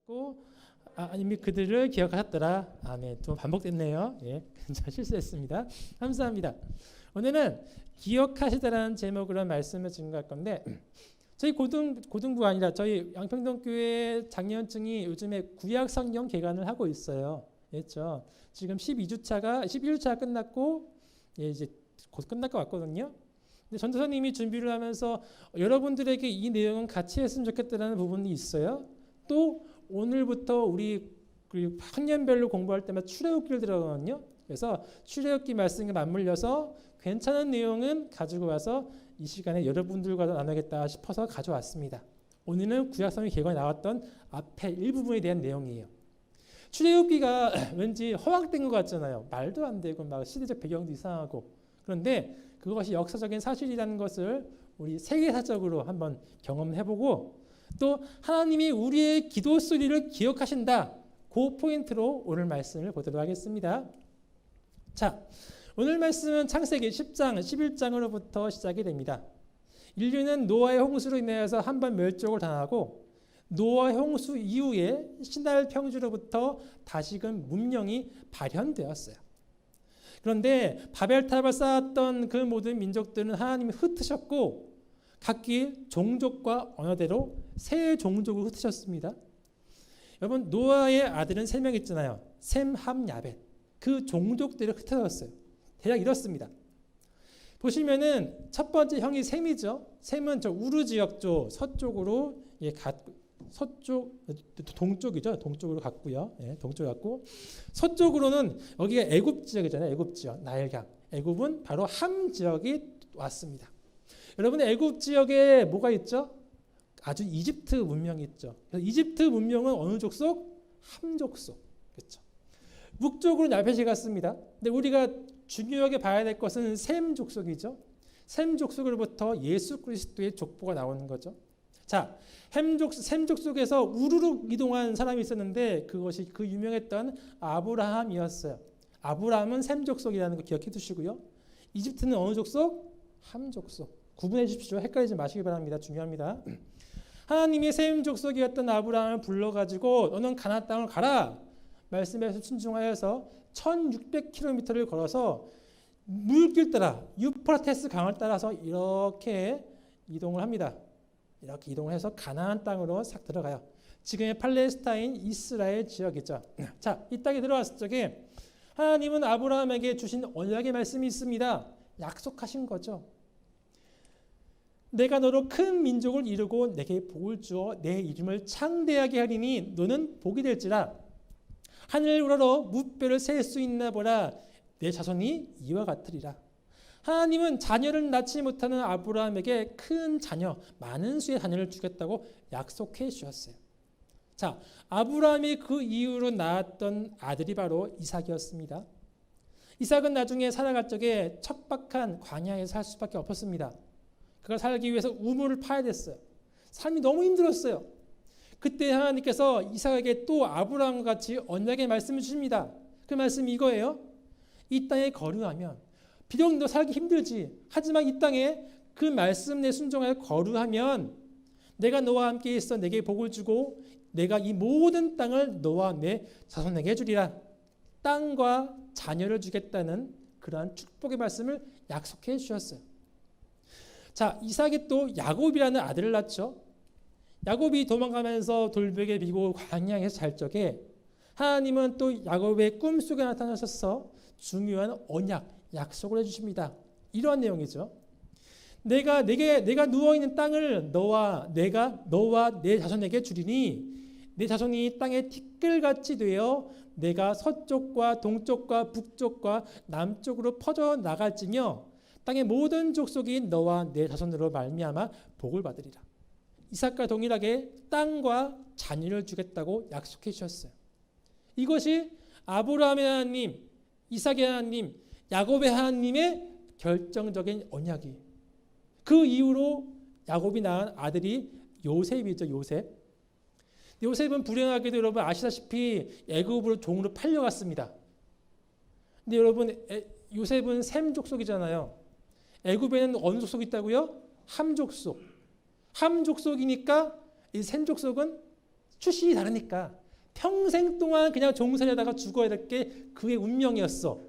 하나님이 그들을 기억하셨더라. 네, 두 번 반복됐네요. 예, 실수했습니다. 감사합니다. 오늘은 기억하시다라는 제목으로 말씀을 증거할 건데, 저희 고등부가 아니라 저희 양평동교회 장년층이 요즘에 구약 성경 개관을 하고 있어요. 그렇죠? 지금 11주차가 끝났고, 예, 이제 곧 끝날 것 같거든요. 근데 전도사님이 준비를 하면서 여러분들에게 이 내용은 같이 했으면 좋겠다는 부분이 있어요. 또 오늘부터 우리 학년별로 공부할 때마다 출애굽기를 들어가거든요. 그래서 출애굽기 말씀과 맞물려서 괜찮은 내용은 가지고 와서 이 시간에 여러분들과 나누겠다 싶어서 가져왔습니다. 오늘은 구약성경 개관에 나왔던 앞에 일부분에 대한 내용이에요. 출애굽기가 왠지 허황된 것 같잖아요. 말도 안 되고 막 시대적 배경도 이상하고. 그런데 그것이 역사적인 사실이라는 것을 우리 세계사적으로 한번 경험해보고, 또 하나님이 우리의 기도 소리를 기억하신다. 그 포인트로 오늘 말씀을 보도록 하겠습니다. 자, 오늘 말씀은 창세기 10장, 11장으로부터 시작이 됩니다. 인류는 노아의 홍수로 인하여서 한 번 멸종을 당하고, 노아 홍수 이후에 신할 평지로부터 다시금 문명이 발현되었어요. 그런데 바벨탑을 쌓았던 그 모든 민족들은 하나님이 흩으셨고, 각기 종족과 언어대로 새 종족을 흩으셨습니다. 여러분, 노아의 아들은 3명 있잖아요. 셈, 함, 야벳. 그 종족들을 흩어졌어요. 대략 이렇습니다. 보시면은 첫 번째 형이 셈이죠. 셈은 저 우르 지역쪽 서쪽으로 동쪽이죠. 동쪽으로 갔고요. 예, 동쪽 갔고, 서쪽으로는 여기가 애굽 지역이잖아요. 애굽 지역, 나일강. 애굽은 바로 함 지역이 왔습니다. 여러분, 애굽 지역에 뭐가 있죠? 아주 이집트 문명이 있죠. 그래서 이집트 문명은 어느 족속? 함 족속. 그렇죠. 북쪽으로 야벳이 갔습니다. 근데 우리가 중요하게 봐야 될 것은 셈 족속이죠. 셈 족속으로부터 예수 그리스도의 족보가 나오는 거죠. 자, 셈 족속에서 우르르 이동한 사람이 있었는데 그것이 그 유명했던 아브라함이었어요. 아브라함은 셈 족속이라는 거 기억해 두시고요. 이집트는 어느 족속? 함 족속. 구분해 주십시오. 헷갈리지 마시기 바랍니다. 중요합니다. 하나님이 셈 족속이었던 아브라함을 불러가지고 너는 가나안 땅을 가라 말씀에서 순종하여서 1600km를 걸어서 물길 따라 유프라테스 강을 따라서 이렇게 이동을 합니다. 이렇게 이동을 해서 가나안 땅으로 싹 들어가요. 지금의 팔레스타인 이스라엘 지역이죠. 자, 이 땅에 들어왔을 적에 하나님은 아브라함에게 주신 언약의 말씀이 있습니다. 약속하신 거죠. 내가 너로 큰 민족을 이루고 내게 복을 주어 내 이름을 창대하게 하리니 너는 복이 될지라. 하늘 우러러 무뼈를 셀 수 있나 보라. 내 자손이 이와 같으리라. 하나님은 자녀를 낳지 못하는 아브라함에게 큰 자녀, 많은 수의 자녀를 주겠다고 약속해 주셨어요. 자, 아브라함이 그 이후로 낳았던 아들이 바로 이삭이었습니다. 이삭은 나중에 살아갈 적에 척박한 광야에 살 수밖에 없었습니다. 그가 살기 위해서 우물을 파야 됐어요. 삶이 너무 힘들었어요. 그때 하나님께서 이삭에게 또 아브라함과 같이 언약의 말씀을 주십니다. 그 말씀이 이거예요. 이 땅에 거류하면, 비록 너 살기 힘들지, 하지만 이 땅에 그 말씀에 순종하여 거류하면 내가 너와 함께 있어 내게 복을 주고 내가 이 모든 땅을 너와 내 자손에게 주리라. 땅과 자녀를 주겠다는 그러한 축복의 말씀을 약속해 주셨어요. 자, 이삭이 또 야곱이라는 아들을 낳죠. 야곱이 도망가면서 돌베개 비고 광야에서 잘 적에 하나님은 또 야곱의 꿈속에 나타나셔서 중요한 언약, 약속을 해주십니다. 이러한 내용이죠. 내가 누워있는 땅을 너와 내 자손에게 주리니 내 자손이 땅의 티끌같이 되어 내가 서쪽과 동쪽과 북쪽과 남쪽으로 퍼져 나갈지며 땅의 모든 족속이 너와 내 자손으로 말미암아 복을 받으리라. 이삭과 동일하게 땅과 자녀를 주겠다고 약속해 주셨어요. 이것이 아브라함의 하나님, 이삭의 하나님, 야곱의 하나님의 결정적인 언약이에요. 그 이후로 야곱이 낳은 아들이 요셉이죠. 요셉은 불행하게도 여러분 아시다시피 애굽으로 종으로 팔려갔습니다. 근데 여러분 요셉은 셈 족속이잖아요. 애굽에는 어느 족속이 있다고요? 함 족속. 함 족속이니까 이 셈 족속은 출신이 다르니까 평생 동안 그냥 종살이하다가 죽어야 될 게 그의 운명이었어.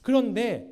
그런데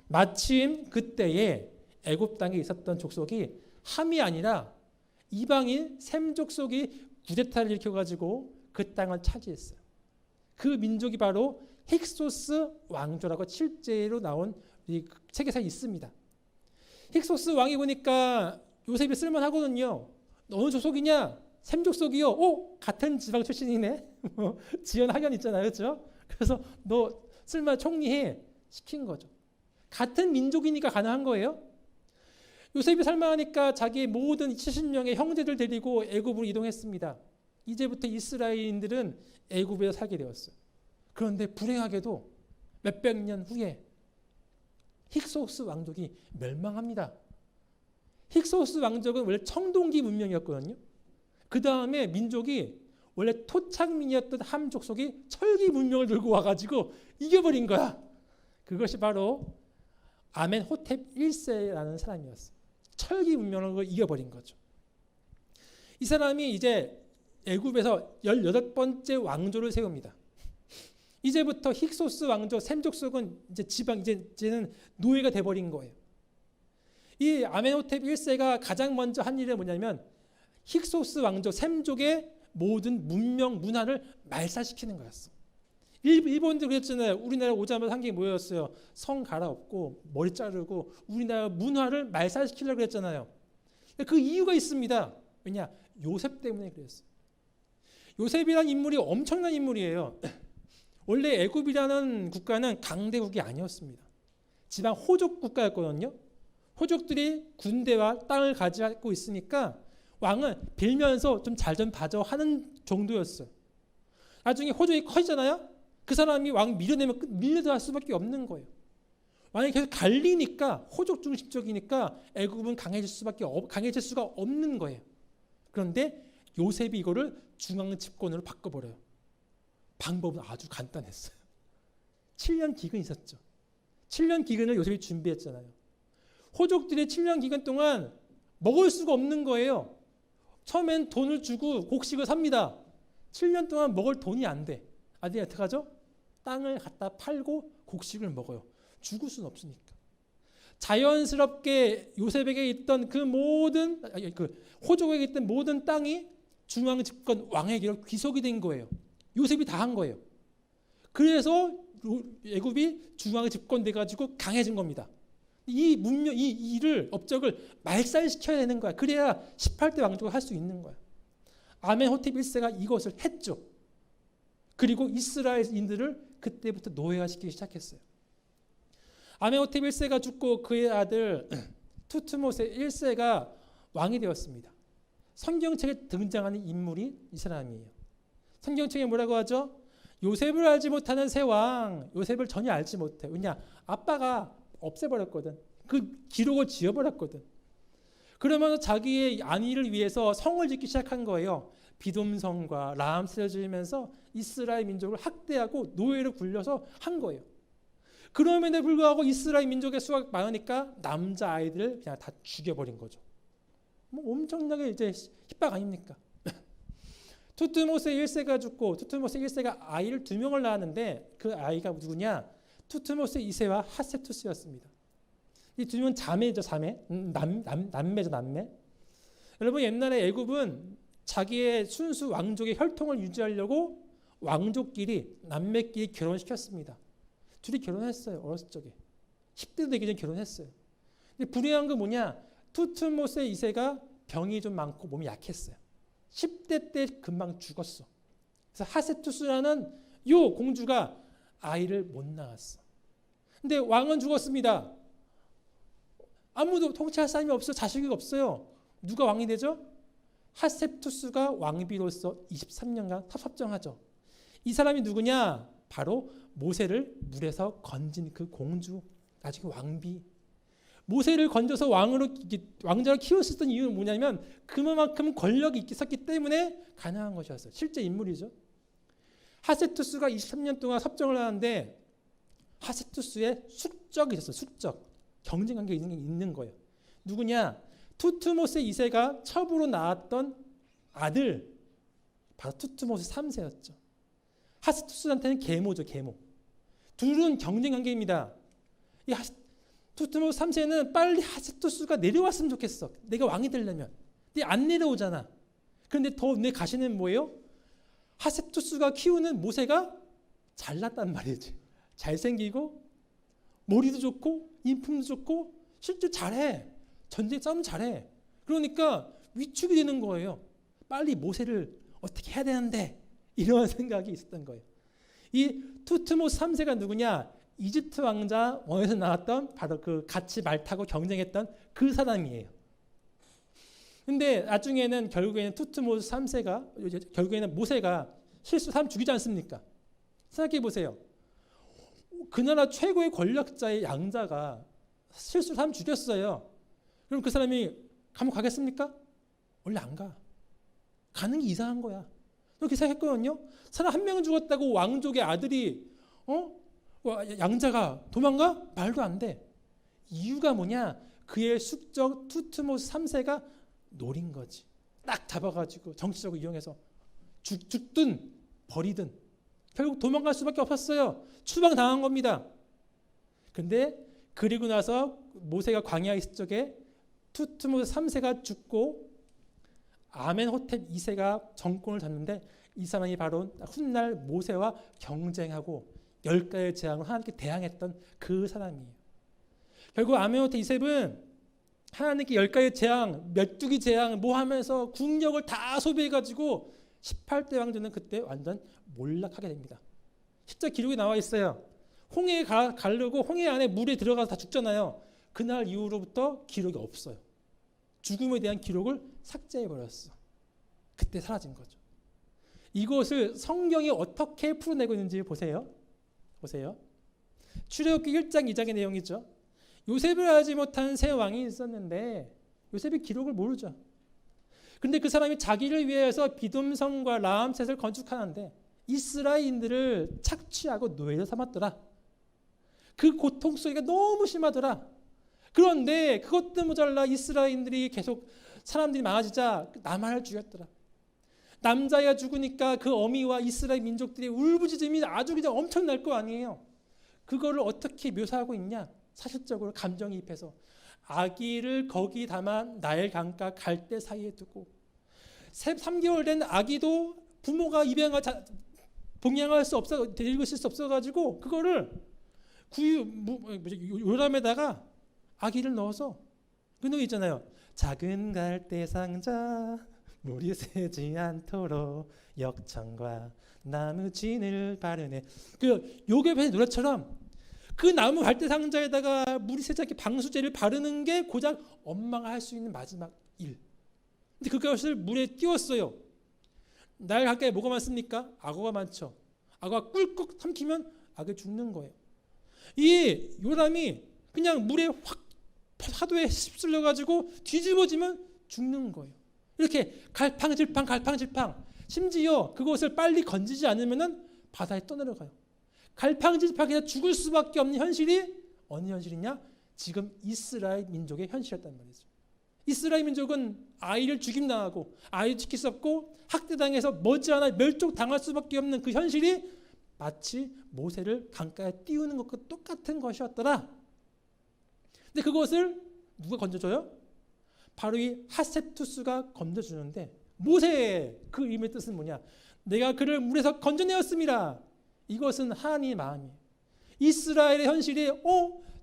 마침 그때에 애굽 땅에 있었던 족속이 함이 아니라 이방인 셈 족속이 구데타를 일으켜가지고 그 땅을 차지했어요. 그 민족이 바로 힉소스 왕조라고 실제로 나온 이 책에서 있습니다. 힉소스 왕이 보니까 요셉이 쓸만하거든요. 너 어느 족속이냐? 셈 족속이요. 오, 같은 지방 출신이네. 지연 학연 있잖아요, 그렇죠? 그래서 너 쓸만 총리해 시킨 거죠. 같은 민족이니까 가능한 거예요. 요셉이 살만하니까 자기의 모든 70명의 형제들 데리고 애굽으로 이동했습니다. 이제부터 이스라엘인들은 애굽에서 살게 되었어요. 그런데 불행하게도 몇백 년 후에 힉소스 왕족이 멸망합니다. 힉소스 왕족은 원래 청동기 문명이었거든요. 그 다음에 민족이 원래 토착민이었던 함 족속이 철기 문명을 들고 와가지고 이겨버린 거야. 그것이 바로 아멘호텝 1세라는 사람이었어요. 철기 문명을 이겨버린 거죠. 이 사람이 이제 애굽에서 18번째 왕조를 세웁니다. 이제부터 힉소스 왕조 셈 족속은 이제 이제는 노예가 돼버린 거예요. 이 아멘호텝 1세가 가장 먼저 한 일이 뭐냐면 힉소스 왕조 셈족의 모든 문명 문화를 말살시키는 거였어. 일본도 그랬잖아요. 우리나라 오자마자 한 게 뭐였어요? 성 갈아엎고 머리 자르고 우리나라 문화를 말살시키려고 그랬잖아요. 그 이유가 있습니다. 왜냐? 요셉 때문에 그랬어요. 요셉이라는 인물이 엄청난 인물이에요. 원래 애굽이라는 국가는 강대국이 아니었습니다. 지방 호족 국가였거든요. 호족들이 군대와 땅을 가지고 있으니까 왕은 빌면서 좀 잘 좀 봐줘 하는 정도였어요. 나중에 호족이 커지잖아요. 그 사람이 왕 밀어내면 밀려들 수밖에 없는 거예요. 왕이 계속 갈리니까 호족 중심적이니까 애굽은 강해질 수가 없는 거예요. 그런데 요셉이 이거를 중앙 집권으로 바꿔버려요. 방법은 아주 간단했어요. 7년 기근이 있었죠. 7년 기근을 요셉이 준비했잖아요. 호족들이 7년 기간 동안 먹을 수가 없는 거예요. 처음엔 돈을 주고 곡식을 삽니다. 7년 동안 먹을 돈이 안 돼. 아들이 어떻게 하죠? 땅을 갖다 팔고 곡식을 먹어요. 죽을 수는 없으니까. 자연스럽게 요셉에게 있던 그 모든 호족에게 있던 모든 땅이 중앙 집권 왕에게로 귀속이 된 거예요. 요셉이 다 한 거예요. 그래서 애굽이 중앙 집권돼 가지고 강해진 겁니다. 이 문명, 이 일을 업적을 말살시켜야 되는 거야. 그래야 18대 왕조가 할 수 있는 거야. 아멘호텝 1세가 이것을 했죠. 그리고 이스라엘인들을 그때부터 노예화시키기 시작했어요. 아멘호텝 1세가 죽고 그의 아들 투트모세 1세가 왕이 되었습니다. 성경책에 등장하는 인물이 이 사람이에요. 성경책에 뭐라고 하죠? 요셉을 알지 못하는 새 왕, 요셉을 전혀 알지 못해. 왜냐? 아빠가 없애버렸거든. 그 기록을 지워버렸거든. 그러면서 자기의 안위를 위해서 성을 짓기 시작한 거예요. 비돔성과 라암스를 지으면서 이스라엘 민족을 학대하고 노예로 굴려서 한 거예요. 그럼에도 불구하고 이스라엘 민족의 수가 많으니까 남자 아이들을 그냥 다 죽여버린 거죠. 뭐 엄청나게 이제 핍박 아닙니까? 투트모세 1세가 죽고 투트모세 1세가 아이를 2명을 낳았는데 그 아이가 누구냐? 투트모세 2세와 하세투스였습니다. 이 두 명은 자매죠, 자매. 남매죠, 남매. 여러분 옛날에 애굽은 자기의 순수 왕족의 혈통을 유지하려고 왕족끼리 남매끼리 결혼시켰습니다. 둘이 결혼했어요. 어렸을 적에. 10대 되기 전에 결혼했어요. 근데 불행한 건 뭐냐? 투트모세 2세가 병이 좀 많고 몸이 약했어요. 10대 때 금방 죽었어. 그래서 하세투스라는 요 공주가 아이를 못 낳았어. 근데 왕은 죽었습니다. 아무도 통치할 사람이 없어. 자식이 없어요. 누가 왕이 되죠? 하세투스가 왕비로서 23년간 섭정하죠. 이 사람이 누구냐? 바로 모세를 물에서 건진 그 공주, 나중에 왕비. 모세를 건져서 왕자로 키웠었던 이유는 뭐냐면 그만큼 권력이 있었기 때문에 가능한 것이었어요. 실제 인물이죠. 하세투스가 23년 동안 섭정을 하는데 하세투스의 숙적이 있었어요. 숙적. 경쟁관계가 있는 거예요. 누구냐? 투트모세 2세가 첩으로 낳았던 아들 바로 투트모스 3세였죠. 하세투스한테는 계모죠, 계모. 둘은 경쟁 관계입니다. 이 투트모스 3세는 빨리 하세투스가 내려왔으면 좋겠어. 내가 왕이 되려면. 근데 안 내려오잖아. 그런데 더 눈에 가시는 뭐예요? 하세투스가 키우는 모세가 잘났단 말이지. 잘생기고 머리도 좋고 인품도 좋고 실제 잘해. 전쟁 싸움 잘해. 그러니까 위축이 되는 거예요. 빨리 모세를 어떻게 해야 되는데 이런 생각이 있었던 거예요. 이 투트모스 3세가 누구냐? 이집트 왕자 원에서 나왔던 바로 그 같이 말 타고 경쟁했던 그 사람이에요. 근데 나중에는 결국에는 투트모스 3세가 결국에는 모세가 실수 사람 죽이지 않습니까? 생각해 보세요. 그 나라 최고의 권력자의 양자가 실수 사람 죽였어요. 그럼 그 사람이 감옥 가겠습니까? 원래 안 가. 가는 게 이상한 거야. 그렇게 생각했거든요. 사람 한 명 죽었다고 왕족의 아들이 양자가 도망가? 말도 안 돼. 이유가 뭐냐? 그의 숙적 투트모스 3세가 노린 거지. 딱 잡아가지고 정치적으로 이용해서 죽든 버리든 결국 도망갈 수밖에 없었어요. 추방당한 겁니다. 근데 그리고 나서 모세가 광야에 있을 적에 투트모스 3세가 죽고 아멘호텝 2세가 정권을 잡는데 이 사람이 바로 훗날 모세와 경쟁하고 10가지의 재앙을 하나님께 대항했던 그 사람이에요. 결국 아멘호텝 2세는 하나님께 10가지의 재앙, 메뚜기 재앙 뭐 하면서 국력을 다 소비해가지고 18대 왕조는 그때 완전 몰락하게 됩니다. 실제 기록이 나와 있어요. 홍해에 가르고 홍해 안에 물에 들어가서 다 죽잖아요. 그날 이후로부터 기록이 없어요. 죽음에 대한 기록을 삭제해버렸어. 그때 사라진 거죠. 이것을 성경이 어떻게 풀어내고 있는지 보세요. 출애굽기 1장 2장의 내용이죠. 요셉을 알지 못한 새 왕이 있었는데 요셉이 기록을 모르죠. 그런데 그 사람이 자기를 위해서 비돔성과 라암셋을 건축하는데 이스라엘인들을 착취하고 노예로 삼았더라. 그 고통 속이 너무 심하더라. 그런데 그것도 모자라 이스라엘인들이 계속 사람들이 많아지자 남한을 죽였더라. 남자가 죽으니까 그 어미와 이스라엘 민족들의 울부짖음이 아주 그냥 엄청날 거 아니에요. 그거를 어떻게 묘사하고 있냐? 사실적으로 감정이입해서 아기를 거기 담아 나일 강가 갈대 사이에 두고 3개월 된 아기도 부모가 봉양할 수 없어 읽으실 수 없어가지고 그거를 요람에다가 아기를 넣어서 그 노래 있잖아요. 작은 갈대 상자 물이 새지 않도록 역청과 나무 진을 바르네. 그 요괴편의 노래처럼 그 나무 갈대 상자에다가 물이 새지 않게 방수제를 바르는 게 고작 엄마가 할 수 있는 마지막 일. 근데 그것을 물에 띄웠어요. 날 가까이 뭐가 많습니까? 악어가 많죠. 악어가 꿀꺽 삼키면 악이 죽는 거예요. 이 요람이 그냥 물에 확 파도에 휩쓸려 가지고 뒤집어지면 죽는 거예요. 이렇게 갈팡질팡 심지어 그것을 빨리 건지지 않으면 바다에 떠내려가요. 갈팡질팡해서 죽을 수밖에 없는 현실이 어느 현실이냐? 지금 이스라엘 민족의 현실이었단 말이죠. 이스라엘 민족은 아이를 죽임당하고 아이 지킬 수 없고 학대당해서 머지않아 멸종당할 수밖에 없는 그 현실이 마치 모세를 강가에 띄우는 것과 똑같은 것이었더라. 근데 그것을 누가 건져줘요? 바로 이 하세투스가 건져주는데 모세의 그 의미의 뜻은 뭐냐? 내가 그를 물에서 건져내었습니다. 이것은 하나님의 마음이에요. 이스라엘의 현실이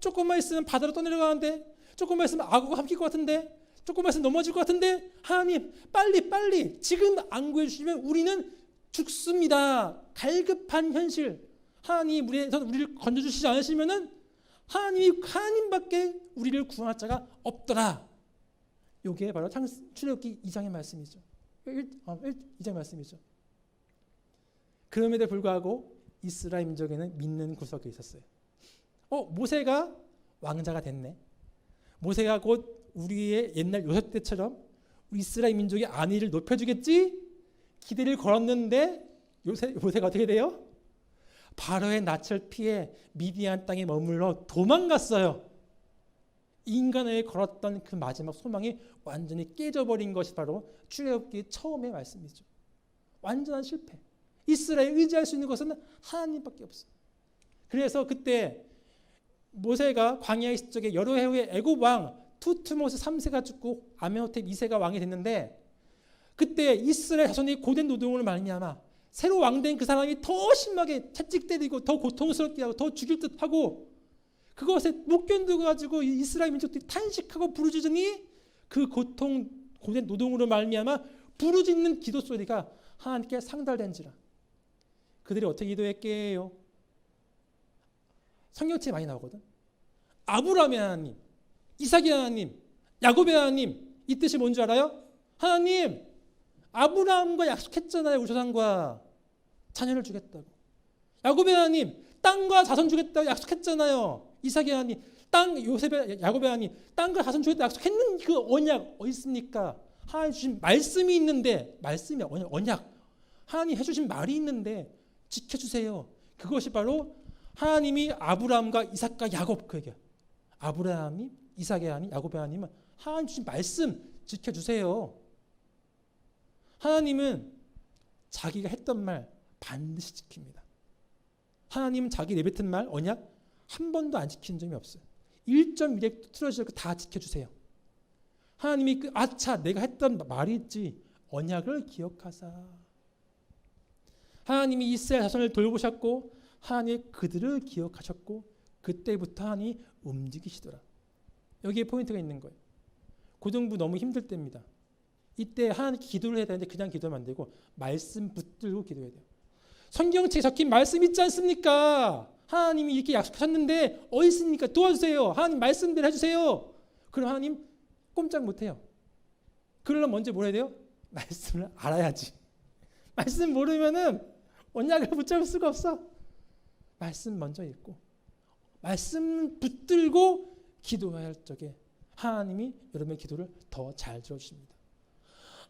조금만 있으면 바다로 떠내려가는데 조금만 있으면 악어가 삼킬 것 같은데 조금만 있으면 넘어질 것 같은데 하나님 빨리 지금 안 구해주시면 우리는 죽습니다. 갈급한 현실. 하나님 우리를 건져주시지 않으시면은 하나님밖에 우리를 구원할 자가 없더라. 이게 바로 출애굽기 2장의 말씀이죠. 2장의 말씀이죠. 그럼에도 불구하고 이스라엘 민족에는 믿는 구석이 있었어요. 모세가 왕자가 됐네. 모세가 곧 우리의 옛날 요셉 때처럼 우리 이스라엘 민족의 안위를 높여주겠지? 기대를 걸었는데 모세가 어떻게 돼요? 바로의 낯을 피해 미디안 땅에 머물러 도망갔어요. 인간에게 걸었던 그 마지막 소망이 완전히 깨져버린 것이 바로 출애굽기 처음의 말씀이죠. 완전한 실패. 이스라엘이 의지할 수 있는 것은 하나님밖에 없어. 그래서 그때 모세가 광야에 있을 적에 여러 해 후에 애굽 왕 투트모스 3세가 죽고 아멘호텝 2세가 왕이 됐는데, 그때 이스라엘 자손이 고된 노동을 말미암아 새로 왕된 그 사람이 더 심하게 채찍 때리고 더 고통스럽게 하고 더 죽일 듯하고, 그것에 못 견뎌가지고 이스라엘 민족들이 탄식하고 부르짖으니 그 고된 노동으로 말미암아 부르짖는 기도 소리가 하나님께 상달된지라. 그들이 어떻게 기도했게요? 성경책에 많이 나오거든. 아브라함의 하나님, 이삭의 하나님, 야곱의 하나님. 이 뜻이 뭔지 알아요? 하나님, 아브라함과 약속했잖아요. 우리 조상과 자녀를 주겠다고. 야곱의 하나님, 땅과 자손 주겠다고 약속했잖아요. 이삭의 하나님, 야곱의 하나님, 땅과 자손 주겠다고 약속했는 그 언약 어디 있습니까? 하나님 주신 말씀이 있는데, 말씀이 언약, 하나님 해주신 말이 있는데 지켜주세요. 그것이 바로 하나님이 아브라함과 이삭과 야곱, 그 얘기야. 아브라함이, 이삭의 하나님, 야곱의 하나님은 하나님 주신 말씀 지켜주세요. 하나님은 자기가 했던 말 반드시 지킵니다. 하나님은 자기 내뱉은 말, 언약 한 번도 안 지킨 점이 없어요. 1.1획 틀어지고 다 지켜주세요. 하나님이 내가 했던 말이 있지, 언약을 기억하사. 하나님이 이스라엘 자손을 돌보셨고 하나님이 그들을 기억하셨고 그때부터 하나님이 움직이시더라. 여기에 포인트가 있는 거예요. 고등부 너무 힘들 때입니다. 이때 하나님께 기도를 해야 되는데 그냥 기도하면 안 되고 말씀 붙들고 기도해야 돼요. 성경책에 적힌 말씀 있지 않습니까? 하나님이 이렇게 약속하셨는데 어디 있습니까? 도와주세요. 하나님 말씀대로 해주세요. 그럼 하나님 꼼짝 못해요. 그러려면 먼저 뭘 해야 돼요? 말씀을 알아야지. 말씀 모르면은 언약을 붙잡을 수가 없어. 말씀 먼저 읽고 말씀 붙들고 기도할 적에 하나님이 여러분의 기도를 더 잘 들어주십니다.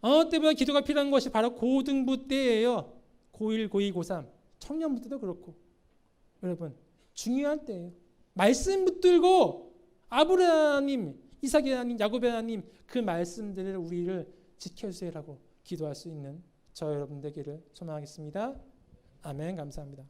어느 때보다 기도가 필요한 것이 바로 고등부 때예요. 고1, 고2, 고3 청년부 때도 그렇고 여러분 중요한 때예요. 말씀 붙들고 아브라함님, 이삭의 하나님, 야곱의 하나님 그 말씀들을 우리를 지켜주세요라고 기도할 수 있는 저 여러분 되기를 소망하겠습니다. 아멘. 감사합니다.